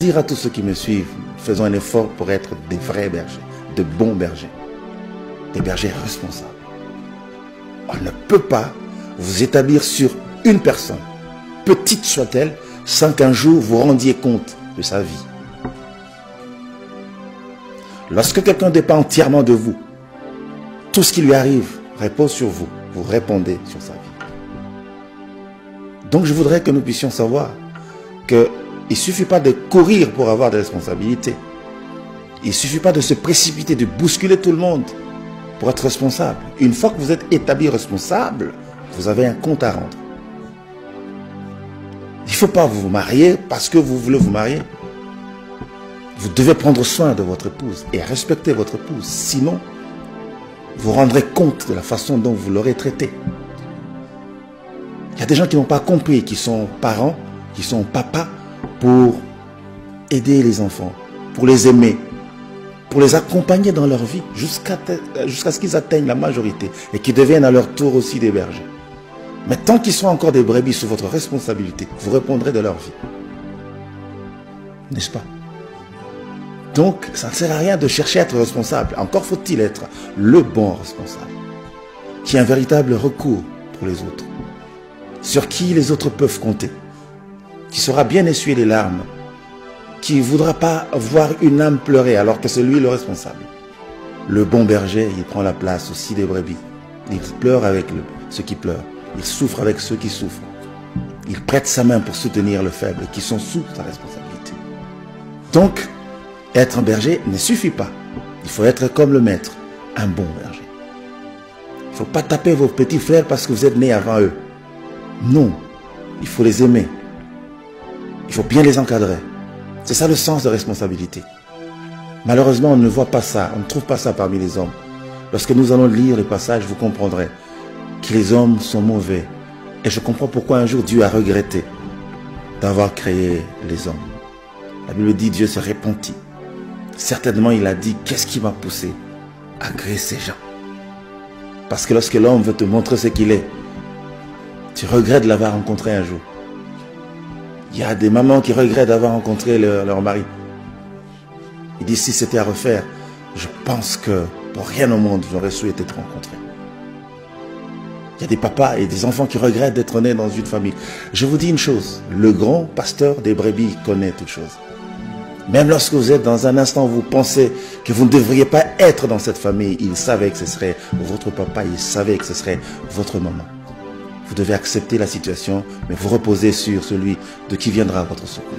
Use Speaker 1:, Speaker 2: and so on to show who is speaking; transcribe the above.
Speaker 1: Dire à tous ceux qui me suivent, faisons un effort pour être des vrais bergers, de bons bergers, des bergers responsables. On ne peut pas vous établir sur une personne, petite soit-elle, sans qu'un jour vous rendiez compte de sa vie. Lorsque quelqu'un dépend entièrement de vous, tout ce qui lui arrive repose sur vous. Vous répondez sur sa vie. Donc je voudrais que nous puissions savoir qu'il ne suffit pas de courir pour avoir des responsabilités. Il ne suffit pas de se précipiter, de bousculer tout le monde pour être responsable. Une fois que vous êtes établi responsable, vous avez un compte à rendre. Il ne faut pas vous marier parce que vous voulez vous marier. Vous devez prendre soin de votre épouse et respecter votre épouse. Sinon, vous rendrez compte de la façon dont vous l'aurez traitée. Il y a des gens qui n'ont pas compris, qui sont parents, qui sont papas, pour aider les enfants, pour les aimer, pour les accompagner dans leur vie jusqu'à ce qu'ils atteignent la majorité et qu'ils deviennent à leur tour aussi des bergers. Mais tant qu'ils sont encore des brebis sous votre responsabilité, vous répondrez de leur vie. N'est-ce pas? Donc, ça ne sert à rien de chercher à être responsable. Encore faut-il être le bon responsable, qui a un véritable recours pour les autres, sur qui les autres peuvent compter, qui saura bien essuyer les larmes, qui ne voudra pas voir une âme pleurer alors que c'est lui le responsable. Le bon berger, il prend la place aussi des brebis. Il pleure avec ceux qui pleurent. Il souffre avec ceux qui souffrent. Il prête sa main pour soutenir le faible qui sont sous sa responsabilité. Donc, être un berger ne suffit pas. Il faut être comme le maître, un bon berger. Il ne faut pas taper vos petits frères parce que vous êtes nés avant eux. Non, il faut les aimer. Il faut bien les encadrer. C'est ça le sens de responsabilité. Malheureusement, on ne voit pas ça, on ne trouve pas ça parmi les hommes. Lorsque nous allons lire les passages, vous comprendrez que les hommes sont mauvais. Et je comprends pourquoi un jour Dieu a regretté d'avoir créé les hommes. La Bible dit Dieu s'est repenti. Certainement, il a dit, qu'est-ce qui m'a poussé à créer ces gens? Parce que lorsque l'homme veut te montrer ce qu'il est, tu regrettes de l'avoir rencontré un jour. Il y a des mamans qui regrettent d'avoir rencontré leur mari. Ils disent, si c'était à refaire, je pense que pour rien au monde, j'aurais souhaité te rencontrer. Il y a des papas et des enfants qui regrettent d'être nés dans une famille. Je vous dis une chose, le grand pasteur des brebis connaît toutes choses. Même lorsque vous êtes dans un instant où vous pensez que vous ne devriez pas être dans cette famille, il savait que ce serait votre papa, il savait que ce serait votre maman. Vous devez accepter la situation, mais vous reposer sur celui de qui viendra votre secours.